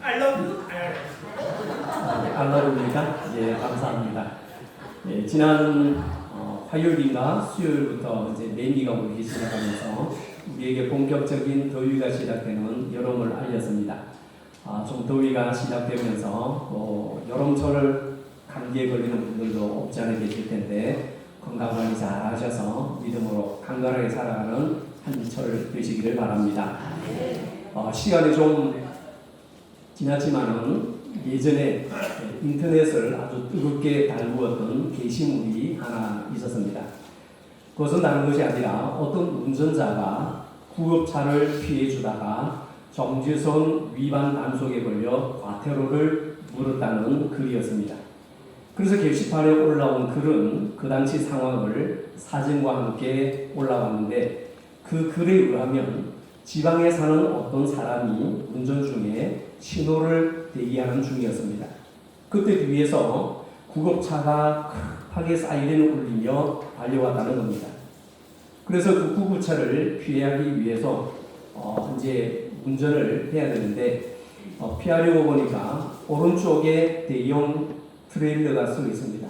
I love you. 안나봅니까? 예, 감사합니다. 예, 지난 화요일인가 수요일부터 이제 냉기가 오기 시작하면서 우리에게 본격적인 더위가 시작되는 여름을 알렸습니다. 좀 더위가 시작되면서 여름철 감기에 걸리는 분들도 없지 않아 계실 텐데 건강관리 잘 하셔서 믿음으로 강건하게 살아가는 한철 되시기를 바랍니다. 시간이 좀 지났지만은 예전에 인터넷을 아주 뜨겁게 달구었던 게시물이 하나 있었습니다. 그것은 다른 것이 아니라 어떤 운전자가 구급차를 피해주다가 정지선 위반 단속에 걸려 과태료를 물었다는 글이었습니다. 그래서 게시판에 올라온 글은 그 당시 상황을 사진과 함께 올라왔는데 그 글에 의하면 지방에 사는 어떤 사람이 운전 중에 신호를 대기하는 중이었습니다. 그때 뒤에서 구급차가 급하게 사이렌을 울리며 달려왔다는 겁니다. 그래서 그 구급차를 피하기 위해서 이제 운전을 해야 되는데 피하려고 보니까 오른쪽에 대형 트레일러가 서 있습니다.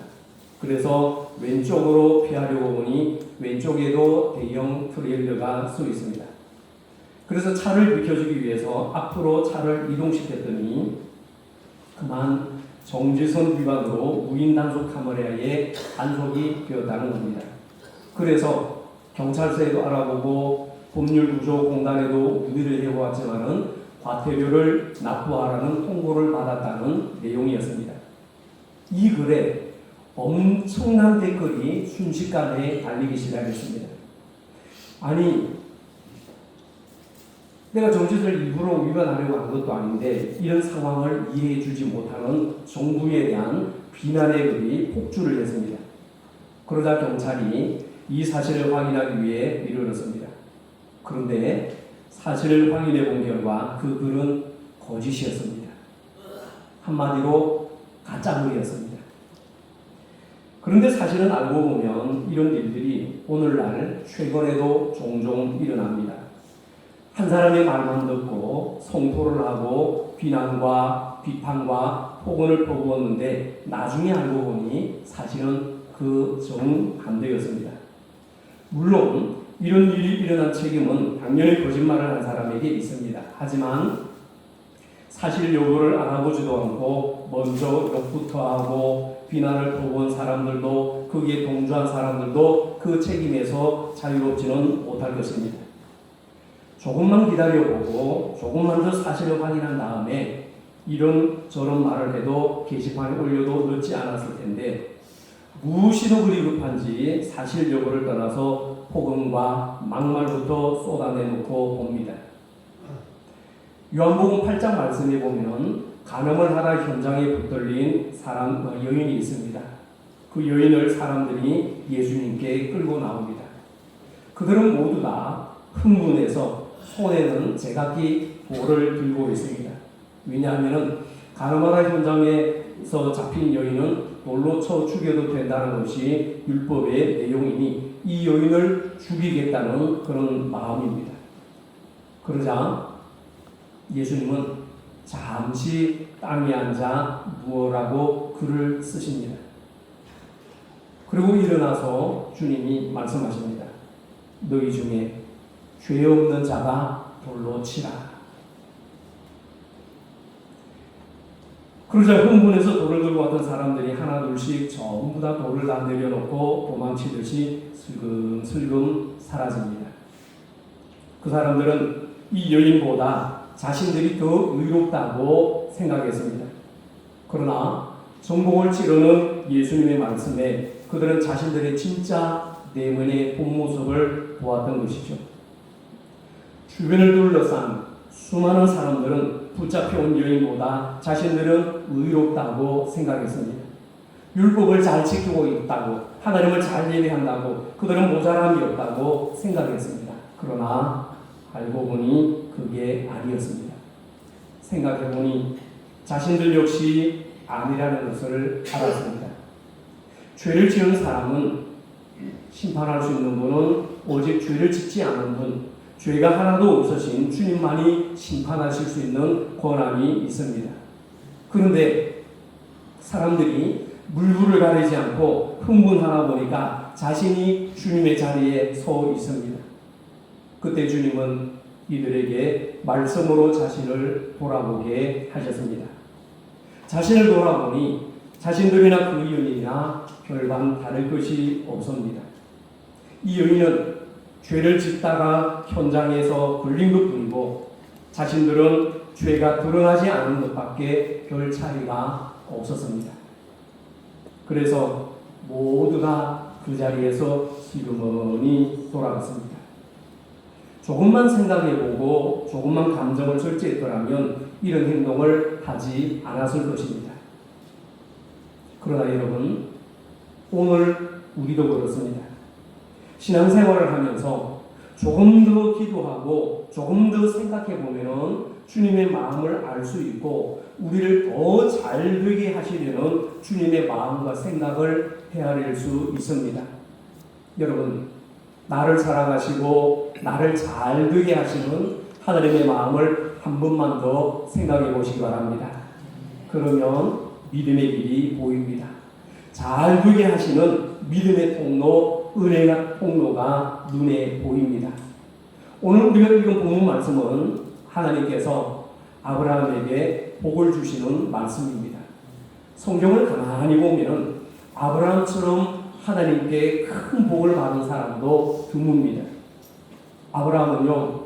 그래서 왼쪽으로 피하려고 보니 왼쪽에도 대형 트레일러가 서 있습니다. 그래서 차를 비켜주기 위해서 앞으로 차를 이동시켰더니 그만 정지선 위반으로 무인 단속 카메라에 단속이 되었다는 겁니다. 그래서 경찰서에도 알아보고 법률구조공단에도 문의를 해보았지만은 과태료를 납부하라는 통보를 받았다는 내용이었습니다. 이 글에 엄청난 댓글이 순식간에 달리기 시작했습니다. 아니, 내가 정지를 일부러 위반하려고 한 것도 아닌데 이런 상황을 이해해 주지 못하는 정부에 대한 비난의 글이 폭주를 했습니다. 그러자 경찰이 이 사실을 확인하기 위해 이르렀습니다. 그런데 사실을 확인해 본 결과 그 글은 거짓이었습니다. 한마디로 가짜글이었습니다. 그런데 사실은 알고 보면 이런 일들이 오늘날 최근에도 종종 일어납니다. 한 사람의 말만 듣고 성토를 하고 비난과 비판과 폭언을 퍼부었는데 나중에 알고 보니 사실은 그 정반대였습니다. 물론 이런 일이 일어난 책임은 당연히 거짓말을 한 사람에게 있습니다. 하지만 사실 여부를 알아보지도 않고 먼저 욕부터 하고 비난을 퍼부은 사람들도 거기에 동조한 사람들도 그 책임에서 자유롭지는 못할 것입니다. 조금만 기다려보고 조금만 더 사실을 확인한 다음에 이런 저런 말을 해도 게시판에 올려도 늦지 않았을 텐데 무엇이도 그리 급한지 사실 여부를 떠나서 폭언과 막말부터 쏟아내놓고 봅니다. 요한복음 8장 말씀에 보면 간음을 하다 현장에 붙들린 여인이 있습니다. 그 여인을 사람들이 예수님께 끌고 나옵니다. 그들은 모두 다 흥분해서 손에는 제각기 돌을 들고 있습니다. 왜냐하면 간음하다 현장에서 잡힌 여인은 돌로 쳐 죽여도 된다는 것이 율법의 내용이니 이 여인을 죽이겠다는 그런 마음입니다. 그러자 예수님은 잠시 땅에 앉아 누워라고 글을 쓰십니다. 그리고 일어나서 주님이 말씀하십니다. 너희 중에 죄 없는 자가 돌로 치라. 그러자 흥분해서 돌을 들고 왔던 사람들이 하나 둘씩 전부 다 돌을 다 내려놓고 도망치듯이 슬금슬금 사라집니다. 그 사람들은 이 여인보다 자신들이 더 의롭다고 생각했습니다. 그러나 정복을 치르는 예수님의 말씀에 그들은 자신들의 진짜 내면의 본 모습을 보았던 것이죠. 주변을 둘러싼 수많은 사람들은 붙잡혀온 여인보다 자신들은 의롭다고 생각했습니다. 율법을 잘 지키고 있다고, 하나님을 잘 예배한다고, 그들은 모자람이 없다고 생각했습니다. 그러나 알고 보니 그게 아니었습니다. 생각해보니 자신들 역시 아니라는 것을 알았습니다. 죄를 지은 사람은 심판할 수 있는 분은 오직 죄를 짓지 않은 분, 죄가 하나도 없으신 주님만이 심판하실 수 있는 권한이 있습니다. 그런데 사람들이 물불을 가리지 않고 흥분하다 보니까 자신이 주님의 자리에 서 있습니다. 그때 주님은 이들에게 말씀으로 자신을 돌아보게 하셨습니다. 자신을 돌아보니 자신들이나 그 여인이나 별반 다를 것이 없습니다. 이 여인은 죄를 짓다가 현장에서 걸린 것뿐이고 자신들은 죄가 드러나지 않은 것밖에 별 차이가 없었습니다. 그래서 모두가 그 자리에서 시그머니 돌아갔습니다. 조금만 생각해보고 조금만 감정을 절제했더라면 이런 행동을 하지 않았을 것입니다. 그러나 여러분, 오늘 우리도 그렇습니다. 신앙생활을 하면서 조금 더 기도하고 조금 더 생각해보면 주님의 마음을 알 수 있고 우리를 더 잘 되게 하시려는 주님의 마음과 생각을 헤아릴 수 있습니다. 여러분, 나를 사랑하시고 나를 잘 되게 하시는 하나님의 마음을 한 번만 더 생각해 보시기 바랍니다. 그러면 믿음의 길이 보입니다. 잘 되게 하시는 믿음의 통로, 은혜의 통로가 눈에 보입니다. 오늘 우리가 읽은 본문 말씀은 하나님께서 아브라함에게 복을 주시는 말씀입니다. 성경을 가만히 보면 아브라함처럼 하나님께 큰 복을 받은 사람도 드뭅니다. 아브라함은요,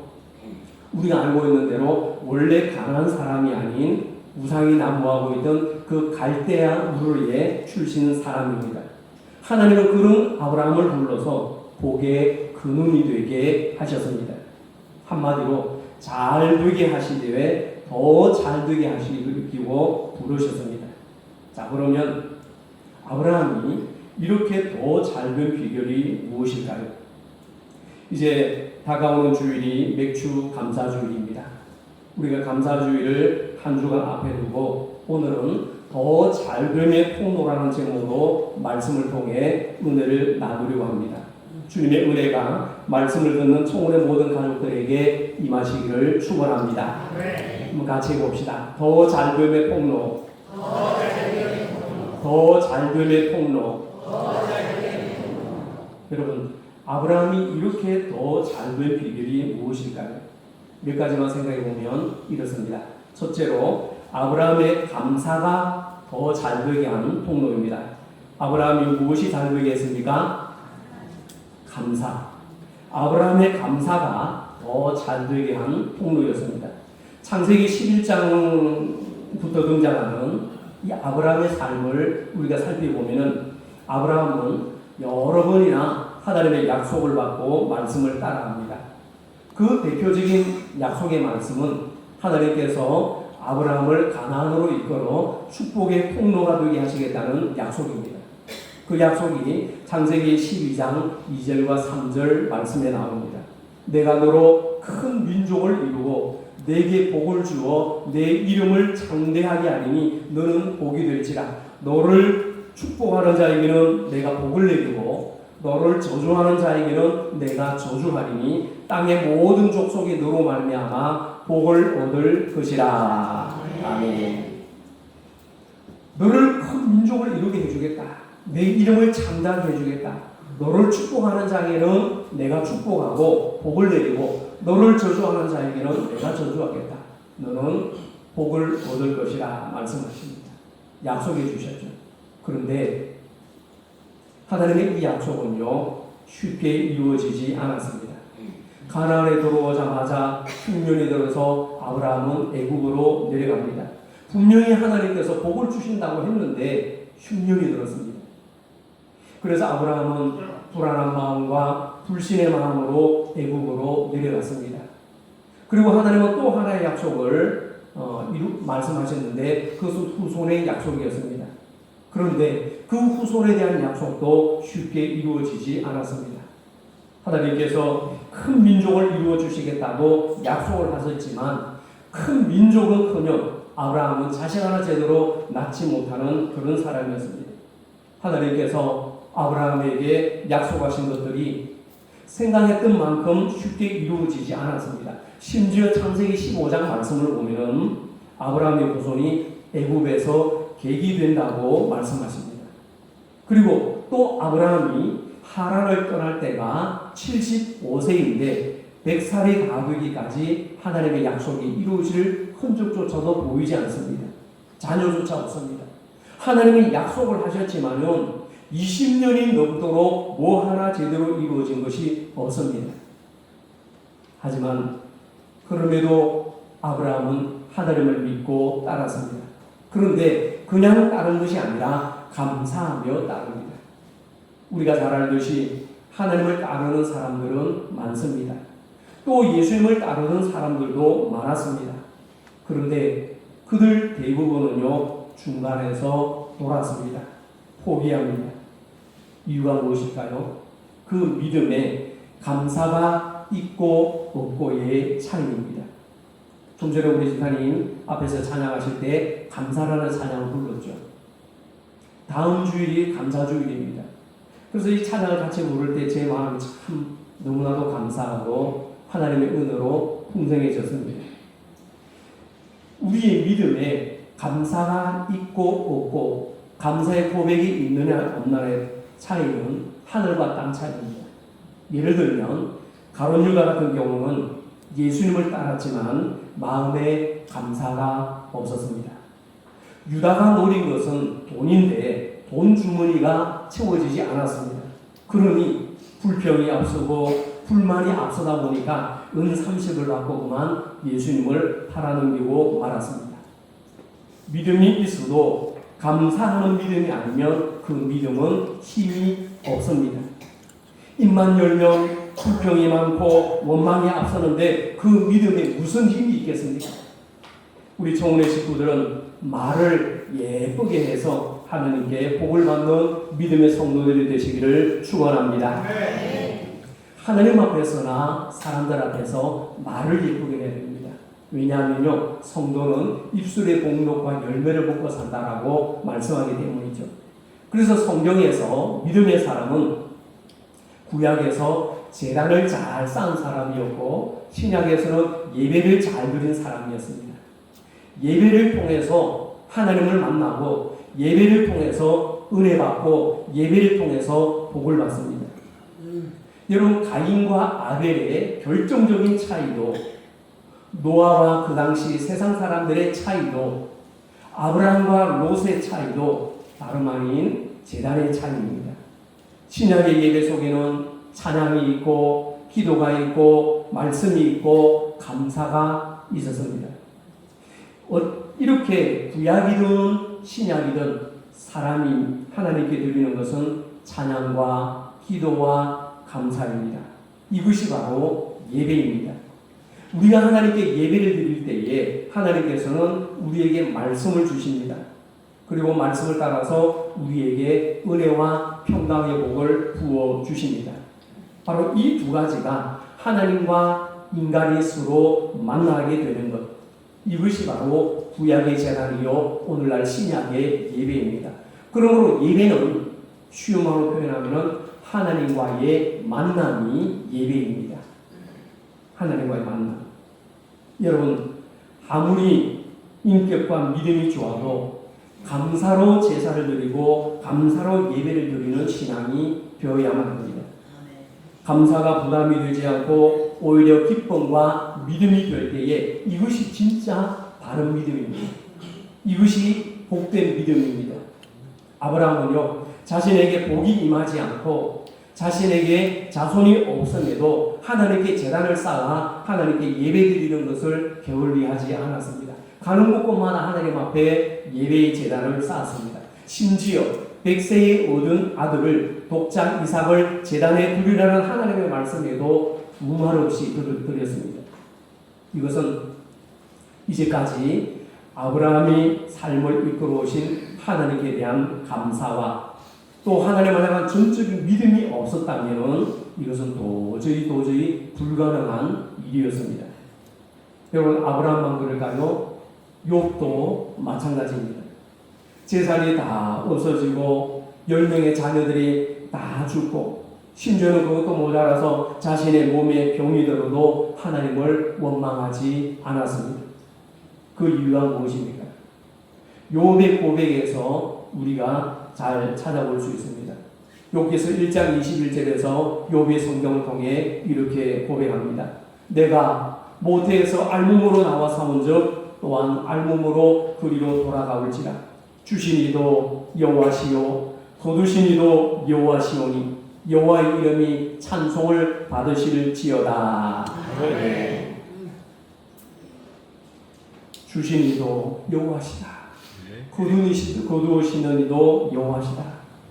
우리가 알고 있는 대로 원래 가난한 사람이 아닌 우상이 난무하고 있던 그 갈대아 우르의 출신 사람입니다. 하나님은 그런 아브라함을 불러서 복의 근원이 되게 하셨습니다. 한마디로 잘 되게 하시되 더 잘 되게 하시고 부르셨습니다. 자, 그러면 아브라함이 이렇게 더 잘 된 비결이 무엇일까요? 이제 다가오는 주일이 맥주 감사주일입니다. 우리가 감사주일을 한 주간 앞에 두고 오늘은 더 잘됨의 통로라는 제목으로 말씀을 통해 은혜를 나누려고 합니다. 주님의 은혜가 말씀을 듣는 총원의 모든 가족들에게 임하시기를 축원합니다. 한번 같이 해봅시다. 더 잘됨의 통로, 더 잘됨의 통로. 여러분, 아브라함이 이렇게 더 잘된 비결이 무엇일까요? 몇 가지만 생각해 보면 이렇습니다. 첫째로 아브라함의 감사가 더 잘되게 하는 통로입니다. 아브라함이 무엇이 잘되게 했습니까? 감사. 아브라함의 감사가 더 잘되게 하는 통로였습니다. 창세기 11장부터 등장하는 이 아브라함의 삶을 우리가 살펴보면은 아브라함은 여러 번이나 하나님의 약속을 받고 말씀을 따라합니다. 그 대표적인 약속의 말씀은 하나님께서 아브라함을 가나안으로 이끌어 축복의 통로가 되게 하시겠다는 약속입니다. 그 약속이 창세기 12장 2절과 3절 말씀에 나옵니다. 내가 너로 큰 민족을 이루고 내게 복을 주어 내 이름을 창대하게 하리니 너는 복이 될지라. 너를 축복하는 자에게는 내가 복을 내리고 너를 저주하는 자에게는 내가 저주하리니 땅의 모든 족속이 너로 말미암아 복을 얻을 것이라. 아멘. 너를 큰 민족을 이루게 해주겠다. 내 이름을 창대하게 해주겠다. 너를 축복하는 자에게는 내가 축복하고 복을 내리고 너를 저주하는 자에게는 내가 저주하겠다. 너는 복을 얻을 것이라 말씀하십니다. 약속해 주셨죠. 그런데 하나님의 이 약속은요, 쉽게 이루어지지 않았습니다. 가나안에 들어오자마자 흉년이 들어서 아브라함은 애국으로 내려갑니다. 분명히 하나님께서 복을 주신다고 했는데 흉년이 들었습니다. 그래서 아브라함은 불안한 마음과 불신의 마음으로 애국으로 내려갔습니다. 그리고 하나님은 또 하나의 약속을 말씀하셨는데 그것은 후손의 약속이었습니다. 그런데 그 후손에 대한 약속도 쉽게 이루어지지 않았습니다. 하나님께서 큰 민족을 이루어 주시겠다고 약속을 하셨지만 큰 민족은커녕 아브라함은 자식 하나 제대로 낳지 못하는 그런 사람이었습니다. 하나님께서 아브라함에게 약속하신 것들이 생각했던 만큼 쉽게 이루어지지 않았습니다. 심지어 창세기 15장 말씀을 보면 아브라함의 후손이 애굽에서 계기된다고 말씀하십니다. 그리고 또 아브라함이 하란을 떠날 때가 75세인데 100살이 다 되기까지 하나님의 약속이 이루어질 흔적조차도 보이지 않습니다. 자녀조차 없습니다. 하나님이 약속을 하셨지만은 20년이 넘도록 뭐 하나 제대로 이루어진 것이 없습니다. 하지만 그럼에도 아브라함은 하나님을 믿고 따랐습니다. 그런데 그냥 따른 것이 아니라 감사하며 따릅니다. 우리가 잘 알듯이 하나님을 따르는 사람들은 많습니다. 또 예수님을 따르는 사람들도 많았습니다. 그런데 그들 대부분은요, 중간에서 돌았습니다. 포기합니다. 이유가 무엇일까요? 그 믿음에 감사가 있고 없고의 차이입니다. 좀 전에 우리 집사님 앞에서 찬양하실 때 감사라는 찬양을 불렀죠. 다음 주일이 감사주일입니다. 그래서 이 찬양을 같이 부를 때 제 마음이 참 너무나도 감사하고 하나님의 은혜로 풍성해졌습니다. 우리의 믿음에 감사가 있고 없고 감사의 고백이 있느냐 없느냐의 차이는 하늘과 땅 차이입니다. 예를 들면 가룟 유다 같은 경우는 예수님을 따랐지만 마음에 감사가 없었습니다. 유다가 노린 것은 돈인데 돈 주머니가 채워지지 않았습니다. 그러니 불평이 앞서고 불만이 앞서다 보니까 은 30을 받고 그만 예수님을 팔아넘기고 말았습니다. 믿음이 있어도 감사하는 믿음이 아니면 그 믿음은 힘이 없습니다. 입만 열면 불평이 많고 원망이 앞서는데 그 믿음에 무슨 힘이 있겠습니까? 우리 청운의 식구들은 말을 예쁘게 해서 하나님께 복을 받는 믿음의 성도들이 되시기를 축원합니다. 하나님 앞에서나 사람들 앞에서 말을 예쁘게 해야 됩니다. 왜냐하면요, 성도는 입술의 복록과 열매를 먹고 산다라고 말씀하기 때문이죠. 그래서 성경에서 믿음의 사람은 구약에서 제단을 잘 쌓은 사람이었고 신약에서는 예배를 잘 드린 사람이었습니다. 예배를 통해서 하나님을 만나고 예배를 통해서 은혜 받고 예배를 통해서 복을 받습니다. 여러분, 가인과 아벨의 결정적인 차이도, 노아와 그 당시 세상 사람들의 차이도, 아브라함과 롯의 차이도 다름 아닌 제단의 차이입니다. 신약의 예배 속에는 찬양이 있고 기도가 있고 말씀이 있고 감사가 있었습니다. 이렇게 구약이든 신약이든 사람이 하나님께 드리는 것은 찬양과 기도와 감사입니다. 이것이 바로 예배입니다. 우리가 하나님께 예배를 드릴 때에 하나님께서는 우리에게 말씀을 주십니다. 그리고 말씀을 따라서 우리에게 은혜와 평강의 복을 부어 주십니다. 바로 이 두 가지가 하나님과 인간이 서로 만나게 되는 것, 이것이 바로 구약의 제단이요 오늘날 신약의 예배입니다. 그러므로 예배는 쉬운 말로 표현하면 하나님과의 만남이 예배입니다. 하나님과의 만남. 여러분, 아무리 인격과 믿음이 좋아도 감사로 제사를 드리고 감사로 예배를 드리는 신앙이 되어야만 합니다. 감사가 부담이 되지 않고 오히려 기쁨과 믿음이 될 때에 이것이 진짜 바른 믿음입니다. 이것이 복된 믿음입니다. 아브라함은요, 자신에게 복이 임하지 않고 자신에게 자손이 없음에도 하나님께 제단을 쌓아 하나님께 예배드리는 것을 게을리하지 않았습니다. 가는 곳곳마다 하나님 앞에 예배의 제단을 쌓았습니다. 심지어 100세에 얻은 아들을 독장 이삭을 제단에 드리라는 하나님의 말씀에도 두말 없이 드렸습니다. 이것은 이제까지 아브라함이 삶을 이끌어 오신 하나님께 대한 감사와 또 하나님을 향한 전적인 믿음이 없었다면 이것은 도저히 불가능한 일이었습니다. 여러분, 아브라함만 그럴까요? 욥도 마찬가지입니다. 재산이 다 없어지고 10명의 자녀들이 다 죽고 심지어는 그것도 모자라서 자신의 몸에 병이 들어도 하나님을 원망하지 않았습니다. 그 이유가 무엇입니까? 욥의 고백에서 우리가 잘 찾아볼 수 있습니다. 욥기서 1장 21절에서 욥의 성경을 통해 이렇게 고백합니다. 내가 모태에서 알몸으로 나와 사온즉 또한 알몸으로 그리로 돌아가올지라. 주신 이도 여호와시요 거두신 이도 여호와시오니 여호와의 이름이 찬송을 받으실지어다. 네. 주신 이도 여호와시다. 거두시는 이도 여호와시다.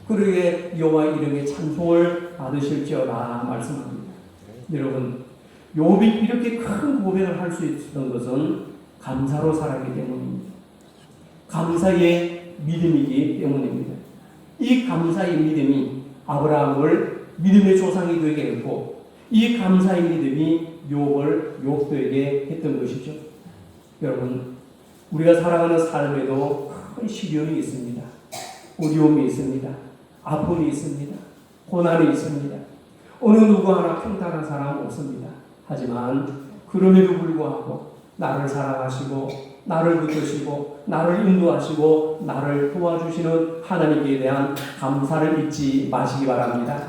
그러게 여호와 이름의 찬송을 받으실지어다 말씀합니다. 여러분, 욥이 이렇게 큰 고백을 할 수 있었던 것은 감사로 살았기 때문입니다. 감사의 믿음이기 때문입니다. 이 감사의 믿음이 아브라함을 믿음의 조상이 되게 했고, 이 감사의 믿음이 욥을 욥되게 했던 것이죠. 여러분, 우리가 살아가는 삶에도 큰 시련이 있습니다. 어려움이 있습니다. 아픔이 있습니다. 고난이 있습니다. 어느 누구 하나 평탄한 사람은 없습니다. 하지만 그럼에도 불구하고 나를 사랑하시고 나를 붙드시고 나를 인도하시고 나를 도와주시는 하나님께 대한 감사를 잊지 마시기 바랍니다.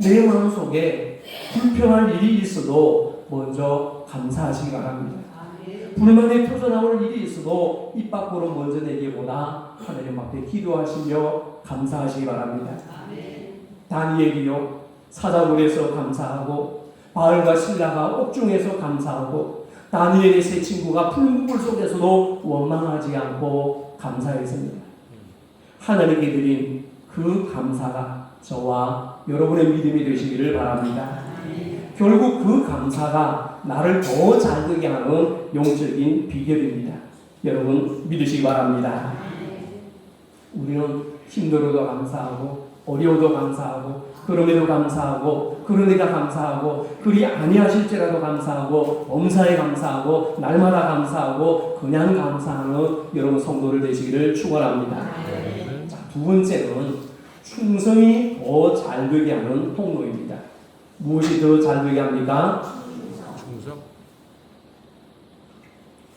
내 마음속에 불평할 일이 있어도 먼저 감사하시기 바랍니다. 불만이 터져나올 일이 있어도 입 밖으로 먼저 내기보다 하나님 앞에 기도하시며 감사하시기 바랍니다. 다니엘이요, 사자굴에서 감사하고 바울과 실라가 옥중에서 감사하고 다니엘의 세 친구가 푸른 불 속에서도 원망하지 않고 감사했습니다. 하나님께 드린 그 감사가 저와 여러분의 믿음이 되시기를 바랍니다. 결국 그 감사가 나를 더 잘 되게 하는 영적인 비결입니다. 여러분 믿으시기 바랍니다. 우리는 힘들어도 감사하고 어려워도 감사하고 그럼에도 감사하고 그러니까 감사하고 그리 아니하실지라도 감사하고 범사에 감사하고 날마다 감사하고 그냥 감사하는 여러분 성도들 되시기를 축원합니다. 자, 두 번째는 충성이 더 잘 되게 하는 통로입니다. 무엇이 더 잘 되게 합니까?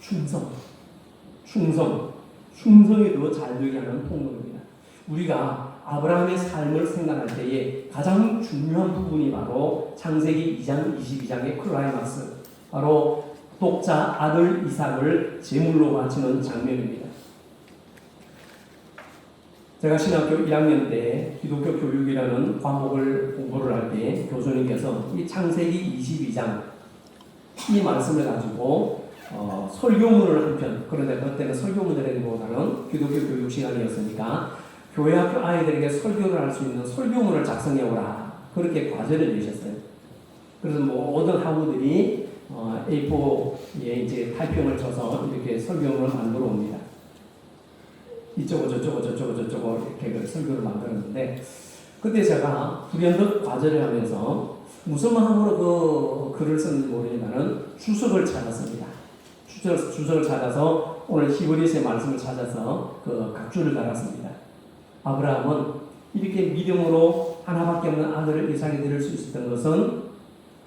충성이 더 잘 되게 하는 통로입니다. 우리가 아브라함의 삶을 생각할 때에 가장 중요한 부분이 바로 창세기 2장 22장의 클라이막스, 바로 독자 아들 이삭을 제물로 바치는 장면입니다. 제가 신학교 1학년 때 기독교 교육이라는 과목을 공부를 할 때 교수님께서 이 창세기 22장 이 말씀을 가지고 설교문을 한 편, 그런데 그때는 설교문이라기보다는 기독교 교육 시간이었으니까 교회 학교 아이들에게 설교를 할 수 있는 설교문을 작성해 오라, 그렇게 과제를 내셨어요. 그래서 모든 학우들이 A4에 이제 타이핑을 쳐서 이렇게 설교문을 만들어 옵니다. 이쪽은 저쪽은 이렇게 설교를 만들었는데, 그때 제가 불현듯 과제를 하면서 무슨 마음으로 그 글을 썼는지 모르지만은 주석을 찾았습니다. 주석을 찾아서 오늘 히브리서의 말씀을 찾아서 그 각주를 달았습니다. 아브라함은 이렇게 믿음으로 하나밖에 없는 아들을 이삭에 드릴 수 있었던 것은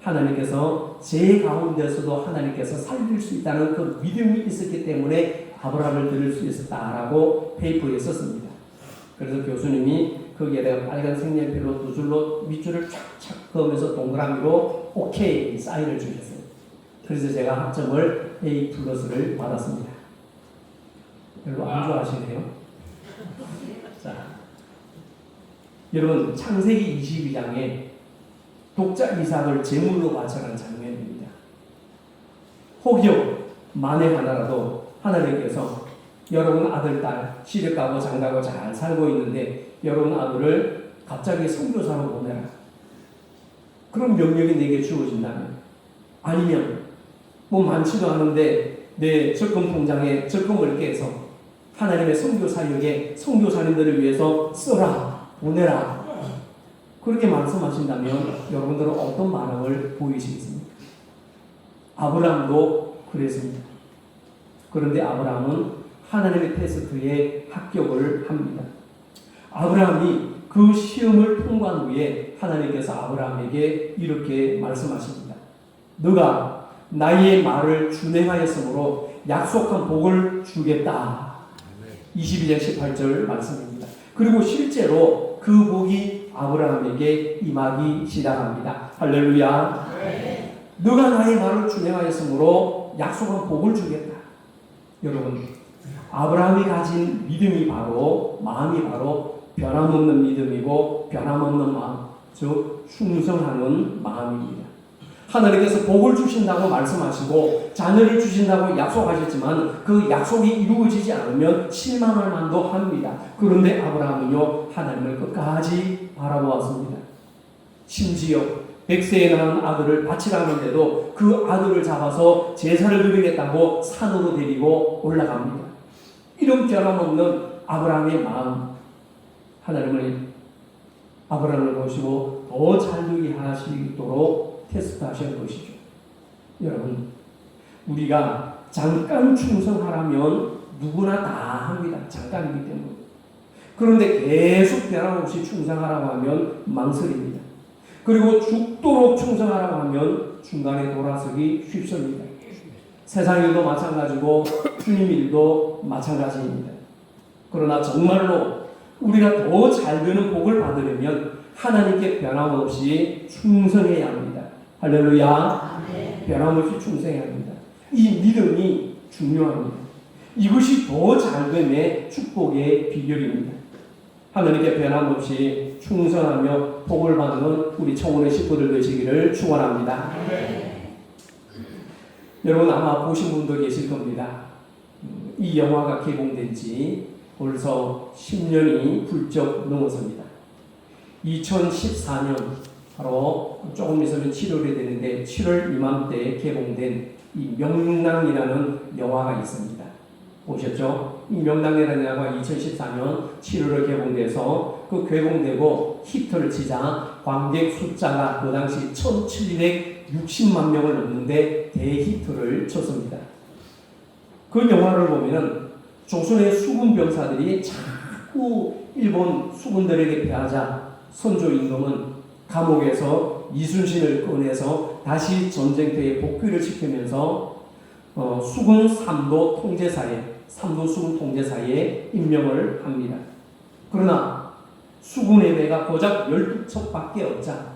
하나님께서 제 가운데서도 하나님께서 살릴 수 있다는 그 믿음이 있었기 때문에 아브라함을 드릴 수 있었다라고 페이퍼에 썼습니다. 그래서 교수님이 거기에다가 빨간 색연필로 두 줄로 밑줄을 쫙쫙 그으면서 동그라미로 오케이 사인을 주셨어요. 그래서 제가 학점을 A+를 받았습니다. 별로 안 좋아하시네요. 자, 여러분 창세기 22장에 독자 이삭을 제물로 바쳐간 장면입니다. 혹여 만에 하나라도 하나님께서 여러분 아들, 딸 시집가고 장가고 잘 살고 있는데 여러분 아들을 갑자기 선교사로 보내라, 그런 명령이 내게 주어진다면, 아니면 많지도 않은데 내 적금 통장에 적금을 깨서 하나님의 선교 사역에 선교사님들을 위해서 써라, 보내라, 그렇게 말씀하신다면 여러분들은 어떤 반응을 보이시겠습니까? 아브라함도 그랬습니다. 그런데 아브라함은 하나님의 테스트에 합격을 합니다. 아브라함이 그 시험을 통과한 후에 하나님께서 아브라함에게 이렇게 말씀하십니다. 너가 나의 말을 준행하였으므로 약속한 복을 주겠다. 22장 18절 말씀입니다. 그리고 실제로 그 복이 아브라함에게 임하기 시작합니다. 할렐루야. 너가 나의 말을 준행하였으므로 약속한 복을 주겠다. 여러분, 아브라함이 가진 믿음이 마음이 바로 변함없는 믿음이고 변함없는 마음, 즉 충성하는 마음입니다. 하나님께서 복을 주신다고 말씀하시고 자녀를 주신다고 약속하셨지만 그 약속이 이루어지지 않으면 실망할 만도 합니다. 그런데 아브라함은요, 하나님을 끝까지 바라보았습니다. 심지어 100세에 낳은 아들을 바치라는데도 그 아들을 잡아서 제사를 드리겠다고 산으로 데리고 올라갑니다. 이런 변함없는 아브라함의 마음, 아브라함을 보시고 더 잘 되게 하시도록 테스트하신 것이죠. 여러분, 우리가 잠깐 충성하라면 누구나 다 합니다. 잠깐이기 때문에. 그런데 계속 변함없이 충성하라고 하면 망설입니다. 그리고 죽도록 충성하라고 하면 중간에 돌아서기 쉽습니다. 세상 일도 마찬가지고 주님 일도 마찬가지입니다. 그러나 정말로 우리가 더 잘 되는 복을 받으려면 하나님께 변함없이 충성해야 합니다. 할렐루야. 변함없이 충성해야 합니다. 이 믿음이 중요합니다. 이것이 더 잘됨의 축복의 비결입니다. 하나님께 변함없이 충성하며 복을 받는 우리 청혼의 식구들 되시기를 축원합니다. 여러분 아마 보신 분도 계실 겁니다. 이 영화가 개봉된 지 벌써 10년이 훌쩍 넘었습니다. 2014년 바로 조금 있으면 7월이 되는데 7월 이맘때에 개봉된 이 명랑이라는 영화가 있습니다. 보셨죠? 이 명랑이라는 영화가 2014년 7월에 개봉돼서 그 개봉되고 히트를 치자 관객 숫자가 그 당시 1760만 명을 넘는데 대히트를 쳤습니다. 그 영화를 보면은 조선의 수군 병사들이 자꾸 일본 수군들에게 패하자 선조 임금은 감옥에서 이순신을 꺼내서 다시 전쟁터에 복귀를 시키면서 수군 3도 수군 통제사에 임명을 합니다. 그러나 수군의 배가 고작 12척밖에 없자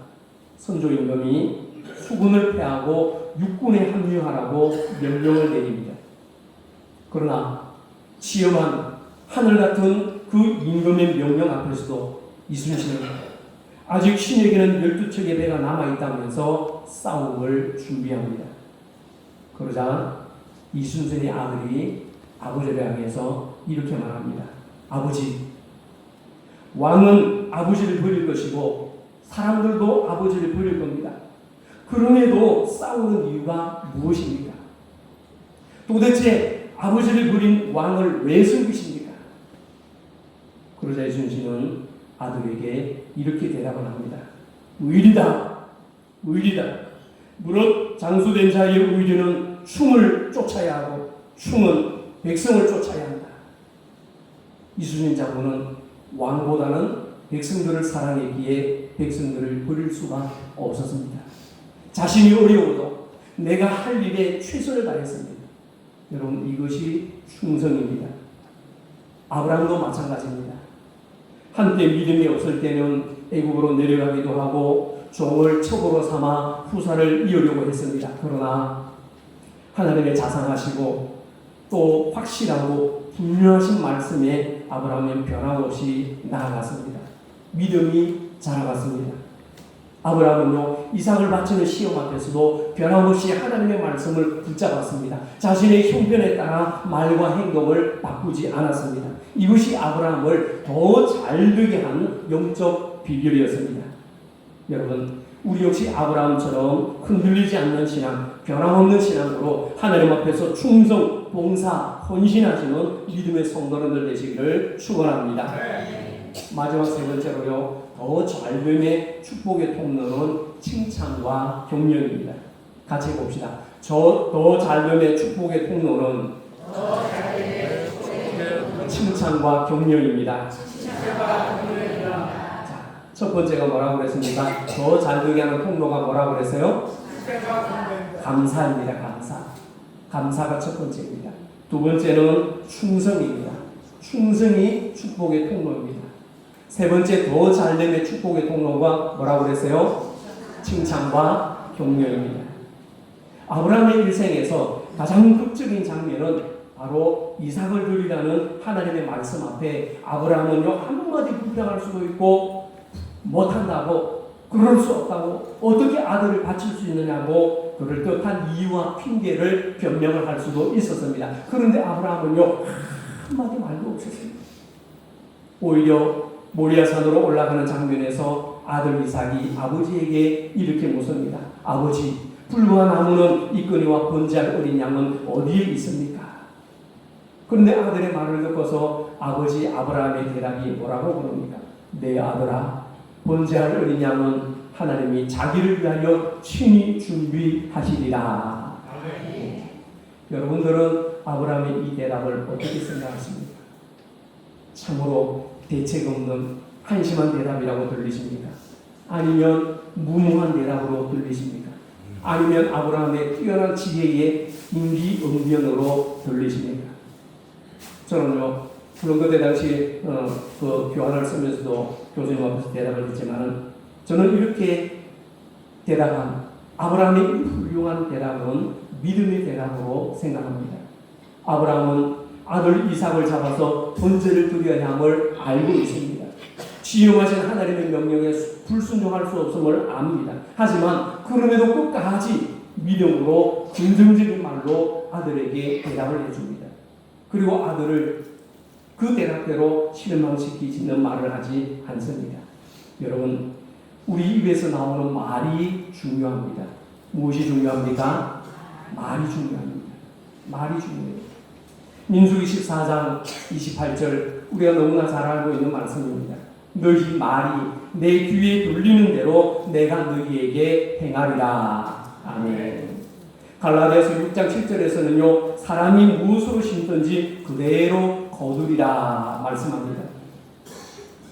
선조 임금이 수군을 패하고 육군에 합류하라고 명령을 내립니다. 그러나 치열한 하늘 같은 그 임금의 명령 앞에서도 이순신은 아직 신에게는 12척의 배가 남아있다면서 싸움을 준비합니다. 그러자 이순신의 아들이 아버지를 향해서 이렇게 말합니다. 아버지, 왕은 아버지를 버릴 것이고 사람들도 아버지를 버릴 겁니다. 그럼에도 싸우는 이유가 무엇입니까? 도대체 아버지를 버린 왕을 왜 섬기십니까? 그러자 이순신은 아들에게 이렇게 대답을 합니다. 의리다. 무릇 장수된 자의 의리는 충을 쫓아야 하고 충은 백성을 쫓아야 한다. 이순신 장군은 왕보다는 백성들을 사랑했기에 백성들을 버릴 수가 없었습니다. 자신이 어려워도 내가 할 일에 최선을 다했습니다. 여러분, 이것이 충성입니다. 아브라함도 마찬가지입니다. 한때 믿음이 없을 때는 애굽으로 내려가기도 하고 종을 첩으로 삼아 후사를 이으려고 했습니다. 그러나 하나님의 자상하시고 또 확실하고 분명하신 말씀에 아브라함은 변함없이 나아갔습니다. 믿음이 자라갔습니다. 아브라함은요, 이삭을 바치는 시험 앞에서도 변함없이 하나님의 말씀을 붙잡았습니다. 자신의 형편에 따라 말과 행동을 바꾸지 않았습니다. 이것이 아브라함을 더 잘되게 한 영적 비결이었습니다. 여러분, 우리 역시 아브라함처럼 흔들리지 않는 신앙, 변함없는 신앙으로 하나님 앞에서 충성, 봉사, 헌신하시는 믿음의 성도들 되시기를 축원합니다. 마지막 세 번째로요, 더 잘됨의 축복의 통로는 칭찬과 격려입니다. 같이 봅시다. 더 잘됨의 축복의 통로는 칭찬과 격려입니다. 자, 첫 번째가 뭐라고 그랬습니까? 더 잘 되게 하는 통로가 뭐라고 그랬어요? 감사입니다. 감사가 첫 번째입니다. 두 번째는 충성입니다. 충성이 축복의 통로입니다. 세 번째 더 잘됨의 축복의 통로가 뭐라고 그랬어요? 칭찬과 격려입니다. 아브라함의 일생에서 가장 극적인 장면은 바로 이삭을 드리라는 하나님의 말씀 앞에 아브라함은요 한마디 불평할 수도 있고 못한다고 그럴 수 없다고 어떻게 아들을 바칠 수 있느냐고 그럴 듯한 이유와 핑계를 변명을 할 수도 있었습니다. 그런데 아브라함은요 한마디 말도 없었습니다. 오히려 모리아산으로 올라가는 장면에서 아들 이삭이 아버지에게 이렇게 묻습니다. 아버지, 불과 나무는 있거니와 번제할 어린 양은 어디에 있습니까? 그런데 아들의 말을 듣고서 아버지 아브라함의 대답이 뭐라고 그럽니까? 내 아들아, 번제할 어린 양은 하나님이 자기를 위하여 친히 준비하시리라. 여러분들은 아브라함의 이 대답을 어떻게 생각하십니까? 참으로 대책 없는 한심한 대답이라고 들리십니까? 아니면 무모한 대답으로 들리십니까? 아니면 아브라함의 뛰어난 지혜의 임기응변으로 들리십니까? 저는요, 물론 그때 당시 그 교환을 쓰면서도 교수님 앞에서 대답을 했지만 저는 이렇게 대답한 아브라함의 훌륭한 대답은 믿음의 대답으로 생각합니다. 아브라함은 아들 이삭을 잡아서 번제를 드려야 함을 알고 있습니다. 지용하신 하나님의 명령에 불순종할 수 없음을 압니다. 하지만 그럼에도 끝까지 믿음으로 긍정적인 말로 아들에게 대답을 해줍니다. 그리고 아들을 그 대답대로 실망시키지는 말을 하지 않습니다. 여러분, 우리 입에서 나오는 말이 중요합니다. 무엇이 중요합니까? 말이 중요합니다. 말이 중요해요. 민수기 14장 28절 우리가 너무나 잘 알고 있는 말씀입니다. 너희 말이 내 귀에 들리는 대로 내가 너희에게 행하리라. 아멘. 갈라디아서 6장 7절에서는요 사람이 무엇으로 심든지 그대로 거두리라 말씀합니다.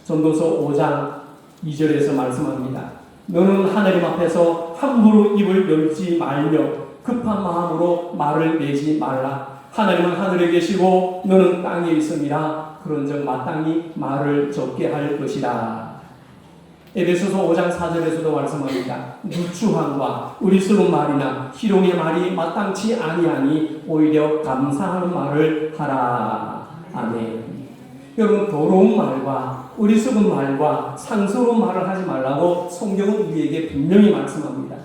전도서 5장 2절에서 말씀합니다. 너는 하나님 앞에서 함부로 입을 열지 말며 급한 마음으로 말을 내지 말라. 하나님은 하늘에 계시고 너는 땅에 있음이라. 그런즉 마땅히 말을 적게 할 것이라. 에베소서 5장 4절에서도 말씀합니다. 누추함과 어리석은 말이나 희롱의 말이 마땅치 아니하니 오히려 감사하는 말을 하라. 아멘. 여러분, 더러운 말과 어리석은 말과 상스러운 말을 하지 말라고 성경은 우리에게 분명히 말씀합니다.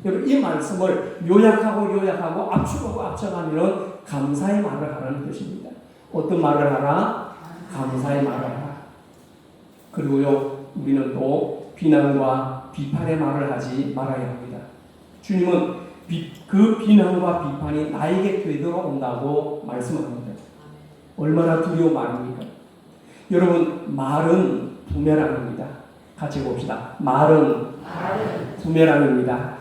여러분, 이 말씀을 요약하고 압축하면 감사의 말을 하라는 뜻입니다. 어떤 말을 하라? 감사의 말을 하라. 그리고요, 우리는 또 비난과 비판의 말을 하지 말아야 합니다. 주님은 그 비난과 비판이 나에게 되돌아온다고 말씀합니다. 얼마나 두려운 말입니까? 여러분, 말은 부메랑입니다. 같이 봅시다. 말은 부메랑입니다.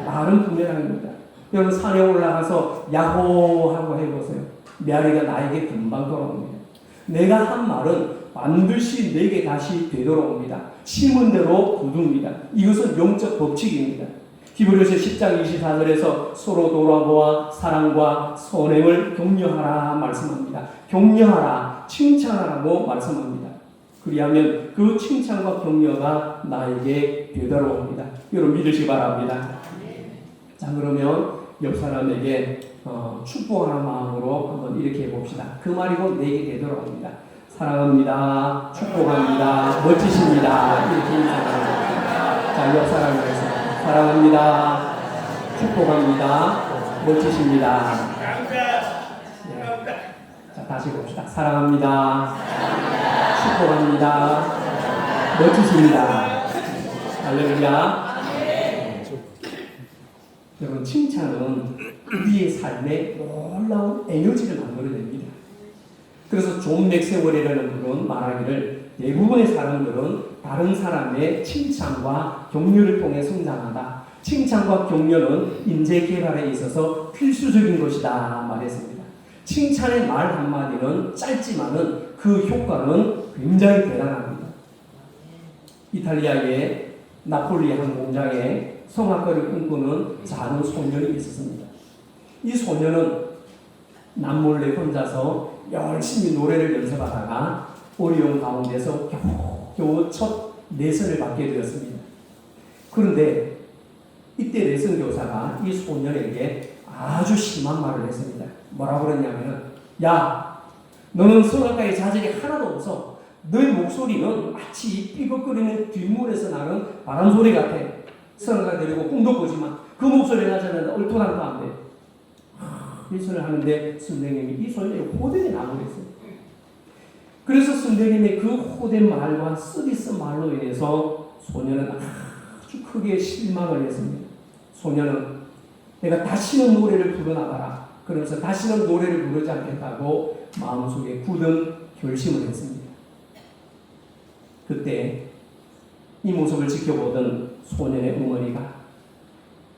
말은 부메랑입니다. 여러분, 산에 올라가서 야호하고 해보세요. 메아리가 나에게 금방 돌아옵니다. 내가 한 말은 반드시 내게 다시 되돌아옵니다. 심은 대로 거둡니다. 이것은 영적 법칙입니다. 히브리서 10장 24절에서 서로 돌아보아 사랑과 선행을 격려하라 말씀합니다. 격려하라, 칭찬하라고 말씀합니다. 그리하면 그 칭찬과 격려가 나에게 되돌아옵니다. 여러분 믿으시기 바랍니다. 자, 그러면 옆 사람에게 축복하는 마음으로 한번 이렇게 해봅시다. 그 말이고 내게 되돌아옵니다. 사랑합니다. 축복합니다. 멋지십니다. 이렇게 인사합니다. 자, 옆 사람에게서 사랑합니다. 축복합니다. 멋지십니다. 네. 자, 다시 봅시다. 사랑합니다. 축복합니다. 멋지십니다. 할렐루야. 여러분, 칭찬은 우리의 삶에 놀라운 에너지를 만들어냅니다. 그래서 존 맥세웰이라는 분은 말하기를 대부분의 사람들은 다른 사람의 칭찬과 격려를 통해 성장한다. 칭찬과 격려는 인재 개발에 있어서 필수적인 것이다 말했습니다. 칭찬의 말 한마디는 짧지만은 그 효과는 굉장히 대단합니다. 이탈리아의 나폴리 한 공장에 성악가를 꿈꾸는 작은 소년이 있었습니다. 이 소년은 남몰래 혼자서 열심히 노래를 연습하다가 어려운 가운데서 겨우 첫 레슨을 받게 되었습니다. 그런데 이때 레슨 교사가 이 소년에게 아주 심한 말을 했습니다. 뭐라고 그랬냐면, 야, 너는 성악가의 자질이 하나도 없어. 너의 목소리는 마치 삐걱거리는 뒷문에서 나는 바람소리 같아. 성악가 되려고 꿈도 꾸지만 그 목소리 가지고는 얼토당토 안 돼. 레슨을 하는데 선생님이 이 소년의 호되게 나무랬어요. 그래서 선생님의 그 호된 말과 쓰디쓴 말로 인해서 소년은 아주 크게 실망을 했습니다. 소년은 내가 다시는 노래를 부르나봐라. 그러면서 다시는 노래를 부르지 않겠다고 마음속에 굳은 결심을 했습니다. 그때 이 모습을 지켜보던 소년의 어머니가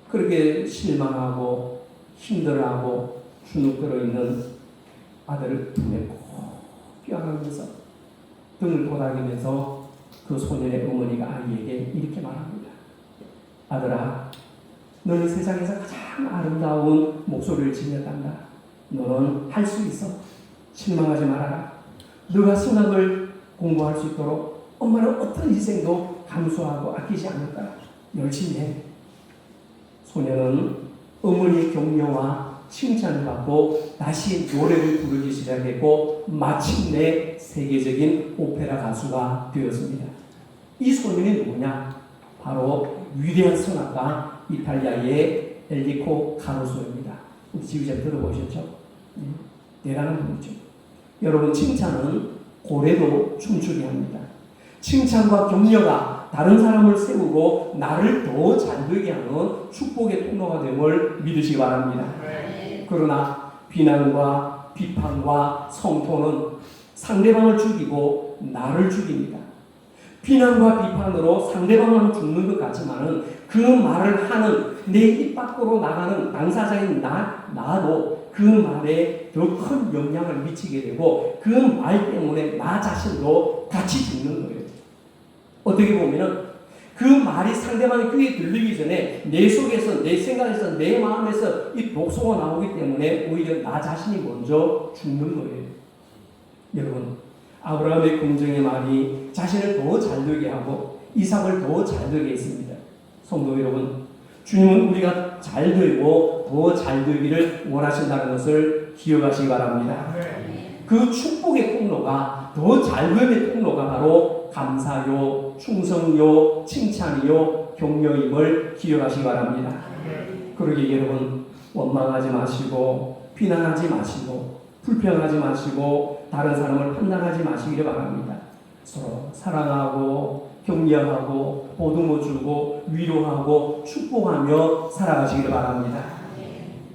그렇게 실망하고 힘들어하고 주눅들어 있는 아들을 품에 꼭 껴안으면서 등을 도닥이면서 그 소년의 어머니가 아이에게 이렇게 말합니다. 아들아, 너는 세상에서 가장 아름다운 목소리를 지녔단다. 너는 할 수 있어. 실망하지 말아라. 너가 성악을 공부할 수 있도록 엄마는 어떤 희생도 감수하고 아끼지 않을 거야. 열심히 해. 소년은 어머니의 격려와 칭찬을 받고 다시 노래를 부르기 시작했고 마침내 세계적인 오페라 가수가 되었습니다. 이 소년이 누구냐? 바로 위대한 성악가 이탈리아의 엔리코 카루소입니다. 우리 지휘자 들어보셨죠? 대단한 분이죠. 여러분, 칭찬은 고래도 춤추게 합니다. 칭찬과 격려가 다른 사람을 세우고 나를 더 잘되게 하는 축복의 통로가 됨을 믿으시기 바랍니다. 그러나 비난과 비판과 성토는 상대방을 죽이고 나를 죽입니다. 비난과 비판으로 상대방은 죽는 것 같지만은 그 말을 하는 내 입 밖으로 나가는 당사자인 나도 그 말에 더 큰 영향을 미치게 되고 그 말 때문에 나 자신도 같이 죽는 거예요. 어떻게 보면은 그 말이 상대방의 귀에 들리기 전에 내 속에서, 내 생각에서, 내 마음에서 이 독소가 나오기 때문에 오히려 나 자신이 먼저 죽는 거예요. 여러분, 아브라함의 긍정의 말이 자신을 더 잘되게 하고 이삭을 더 잘되게 했습니다. 성도 여러분, 주님은 우리가 잘되고 더 잘되기를 원하신다는 것을 기억하시기 바랍니다. 그 축복의 통로가, 더 잘됨의 통로가 바로 감사요, 충성요, 칭찬이요, 격려임을 기억하시기 바랍니다. 그러게 여러분, 원망하지 마시고 비난하지 마시고 불평하지 마시고 다른 사람을 판단하지 마시기를 바랍니다. 서로 사랑하고 격려하고 보듬어 주고 위로하고 축복하며 살아가시기를 바랍니다.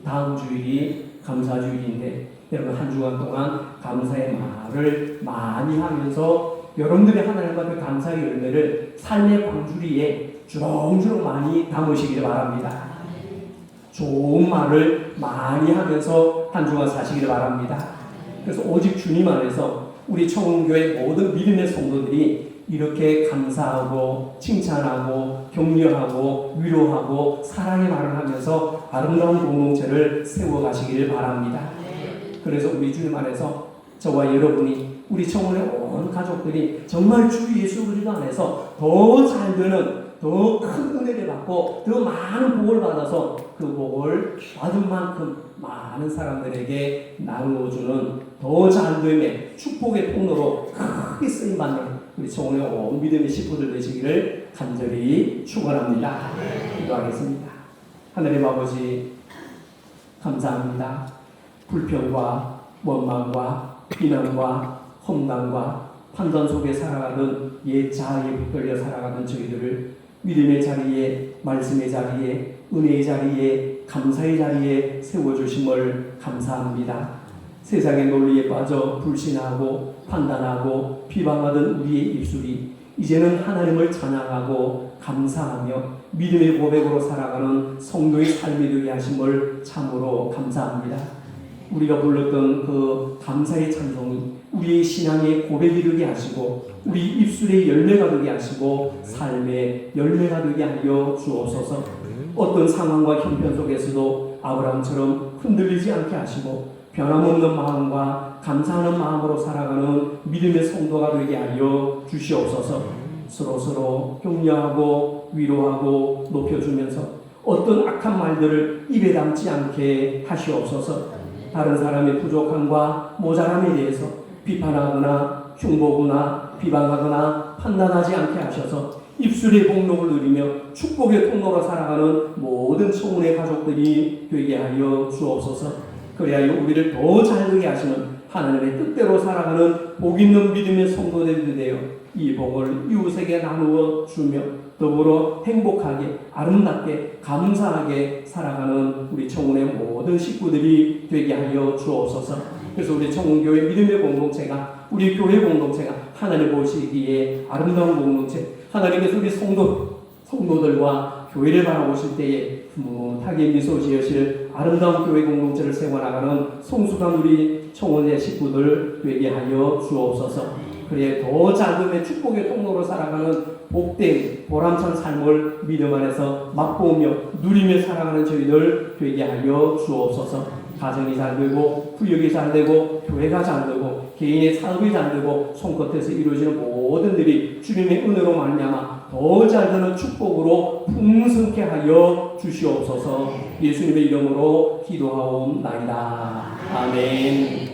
다음 주일이 감사주일인데 여러분, 한 주간 동안 감사의 말을 많이 하면서 여러분들의 하나님 앞에 감사의 열매를 삶의 광주리에 주렁주렁 많이 담으시기를 바랍니다. 좋은 말을 많이 하면서 한 주간 사시기를 바랍니다. 그래서 오직 주님 안에서 우리 청운교회 모든 믿음의 성도들이 이렇게 감사하고 칭찬하고 격려하고 위로하고 사랑의 말을 하면서 아름다운 공동체를 세워가시기를 바랍니다. 그래서 우리 주님 안에서 저와 여러분이 우리 청운의 온 가족들이 정말 주 예수 그리스도 안에서 더 잘되는 더 큰 은혜를 받고 더 많은 복을 받아서 그 복을 받은 만큼 많은 사람들에게 나누어주는 더 잘됨의 축복의 통로로 크게 쓰임받는 우리 청운의 온 믿음의 식구들 되시기를 간절히 축원합니다. 기도하겠습니다. 하늘의 아버지, 감사합니다. 불평과 원망과 비난과 험난과 판단 속에 살아가던 옛 자아에 붙들려 살아가던 저희들을 믿음의 자리에, 말씀의 자리에, 은혜의 자리에, 감사의 자리에 세워주심을 감사합니다. 세상의 논리에 빠져 불신하고 판단하고 비방하던 우리의 입술이 이제는 하나님을 찬양하고 감사하며 믿음의 고백으로 살아가는 성도의 삶이 되게 하심을 참으로 감사합니다. 우리가 불렀던 그 감사의 찬송이 우리의 신앙의 고백이 되게 하시고 우리 입술의 열매가 되게 하시고 삶의 열매가 되게 하여 주옵소서. 어떤 상황과 형편 속에서도 아브라함처럼 흔들리지 않게 하시고 변함없는 마음과 감사하는 마음으로 살아가는 믿음의 성도가 되게 하여 주시옵소서. 서로서로 격려하고 위로하고 높여주면서 어떤 악한 말들을 입에 담지 않게 하시옵소서. 다른 사람의 부족함과 모자람에 대해서 비판하거나 흉보거나 비방하거나 판단하지 않게 하셔서 입술의 복록을 누리며 축복의 통로로 살아가는 모든 청운의 가족들이 되게 하여 주옵소서. 그래야 우리를 더 잘 되게 하시는 하나님의 뜻대로 살아가는 복 있는 믿음의 성도들이 되어 이 복을 이웃에게 나누어 주며 더불어 행복하게 아름답게 감사하게 살아가는 우리 청운의 모든 식구들이 되게 하여 주옵소서. 그래서 우리 청운교회 믿음의 공동체가 우리 교회 공동체가 하나님 보시기에 아름다운 공동체, 하나님께서 우리 성도들과 교회를 바라보실 때에 흐뭇하게 미소 지으실 아름다운 교회 공동체를 세워나가는 성숙한 우리 청원의 식구들 되게 하여 주옵소서. 그래 더 작음의 축복의 통로로 살아가는 복된 보람찬 삶을 믿음 안에서 맛보며 누리며 살아가는 저희들 되게 하여 주옵소서. 가정이 잘 되고 부역이 잘 되고 교회가 잘 되고 개인의 사업이 잘 되고 손끝에서 이루어지는 모든 일이 주님의 은혜로 말미암아 더 잘 되는 축복으로 풍성케 하여 주시옵소서. 예수님의 이름으로 기도하옵나이다. 아멘.